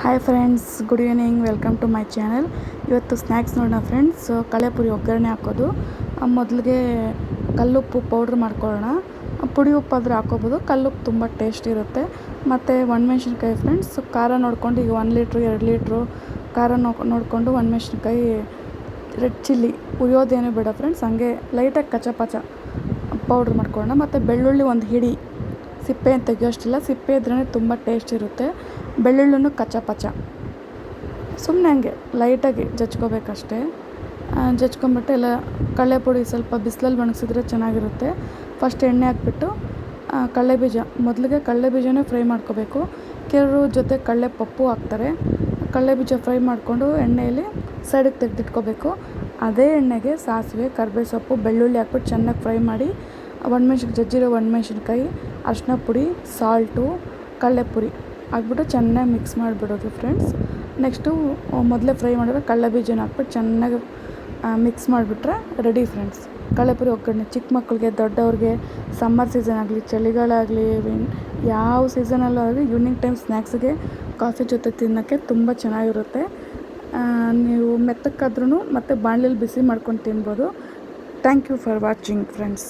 Hi friends, good evening. Welcome to my channel. ಇವತ್ತು snacks ನೋಡೋಣ friends. ಕಡಲೆಪುರಿ ಒಗ್ಗರಣೆ ಹಾಕೋದು. ಮೊದಲಿಗೆ ಕಲ್ಲುಪ್ಪು ಪೌಡ್ರ್ ಮಾಡ್ಕೊಳ್ಳೋಣ. ಪುಡಿ ಉಪ್ಪಾದರೂ ಹಾಕೋಬೋದು, ಕಲ್ಲುಪ್ಪು ತುಂಬ ಟೇಸ್ಟ್ ಇರುತ್ತೆ. ಮತ್ತು ಒಣಮೆಣ್ಸಿನ್ಕಾಯಿ ಫ್ರೆಂಡ್ಸ್, ಖಾರ ನೋಡ್ಕೊಂಡು ಈಗ 1 ಲೀಟ್ರು 2 ಲೀಟ್ರು ಖಾರ ನೋಡಿಕೊಂಡು ಒಣಮೆಣ್ಸಿನ್ಕಾಯಿ, ರೆಡ್ ಚಿಲ್ಲಿ ಉರಿಯೋದೇನೂ ಬೇಡ ಫ್ರೆಂಡ್ಸ್, ಹಂಗೆ ಲೈಟಾಗಿ ಕಚಪಚ ಪೌಡ್ರ್ ಮಾಡ್ಕೊಳ್ಳೋಣ. ಮತ್ತು ಬೆಳ್ಳುಳ್ಳಿ ಒಂದು ಹಿಡಿ, ಸಿಪ್ಪೆ ಅಂತ ತೆಗಿಯೋಷ್ಟಿಲ್ಲ, ಸಿಪ್ಪೆ ಇದ್ರೇ ತುಂಬ ಟೇಸ್ಟ್ ಇರುತ್ತೆ. ಬೆಳ್ಳುಳ್ಳಿನೂ ಕಚಪಚ ಸುಮ್ಮನೆ ಹಂಗೆ ಲೈಟಾಗಿ ಜಜ್ಕೋಬೇಕಷ್ಟೇ. ಜಜ್ಕೊಂಬಿಟ್ಟು ಎಲ್ಲ ಕಡಲೆಪುಡಿ ಸ್ವಲ್ಪ ಬಿಸಿಲಲ್ಲಿ ಒಣಗಿಸಿದ್ರೆ ಚೆನ್ನಾಗಿರುತ್ತೆ. ಫಸ್ಟ್ ಎಣ್ಣೆ ಹಾಕ್ಬಿಟ್ಟು ಕಡಲೆಬೀಜ, ಮೊದಲಿಗೆ ಕಡಲೆಬೀಜನೇ ಫ್ರೈ ಮಾಡ್ಕೋಬೇಕು. ಕೆಲವರು ಜೊತೆ ಕಡಲೆ ಪಪ್ಪು ಹಾಕ್ತಾರೆ. ಕಡಲೆಬೀಜ ಫ್ರೈ ಮಾಡಿಕೊಂಡು ಎಣ್ಣೆಯಲ್ಲಿ ಸೈಡಿಗೆ ತೆಗೆದಿಟ್ಕೋಬೇಕು. ಅದೇ ಎಣ್ಣೆಗೆ ಸಾಸಿವೆ, ಕರಿಬೇವು ಸೊಪ್ಪು, ಬೆಳ್ಳುಳ್ಳಿ ಹಾಕ್ಬಿಟ್ಟು ಚೆನ್ನಾಗಿ ಫ್ರೈ ಮಾಡಿ, ಜಜ್ಜಿರೋ ಒಣಮೆಣ್ಸಿನ್ಕಾಯಿ, ಅರಿಶಿನ ಪುಡಿ, ಸಾಲ್ಟು, ಕಡಲೆಪುರಿ ಹಾಕ್ಬಿಟ್ಟು ಚೆನ್ನಾಗಿ ಮಿಕ್ಸ್ ಮಾಡಿಬಿಡೋದು ಫ್ರೆಂಡ್ಸ್. ನೆಕ್ಸ್ಟು ಮೊದಲೇ ಫ್ರೈ ಮಾಡಿರೋ ಕಡಲೆಬೀಜನ ಹಾಕ್ಬಿಟ್ಟು ಚೆನ್ನಾಗಿ ಮಿಕ್ಸ್ ಮಾಡಿಬಿಟ್ರೆ ರೆಡಿ ಫ್ರೆಂಡ್ಸ್. ಕಡಲೆಪುರಿ ಒಗ್ಗರಣೆ ಚಿಕ್ಕ ಮಕ್ಕಳಿಗೆ, ದೊಡ್ಡವ್ರಿಗೆ, ಸಮ್ಮರ್ ಸೀಸನ್ ಆಗಲಿ, ಚಳಿಗಾಲ ಆಗಲಿ, ಯಾವ ಸೀಸನಲ್ಲೂ ಆಗಲಿ ಈವ್ನಿಂಗ್ ಟೈಮ್ ಸ್ನ್ಯಾಕ್ಸಿಗೆ ಕಾಫಿ ಜೊತೆ ತಿನ್ನೋಕ್ಕೆ ತುಂಬ ಚೆನ್ನಾಗಿರುತ್ತೆ. ನೀವು ಮೆತ್ತಕ್ಕಾದ್ರೂ ಮತ್ತು ಬಾಣಲೆಯಲ್ಲಿ ಬಿಸಿ ಮಾಡ್ಕೊಂಡು ತಿನ್ಬೋದು. Thank you for watching friends.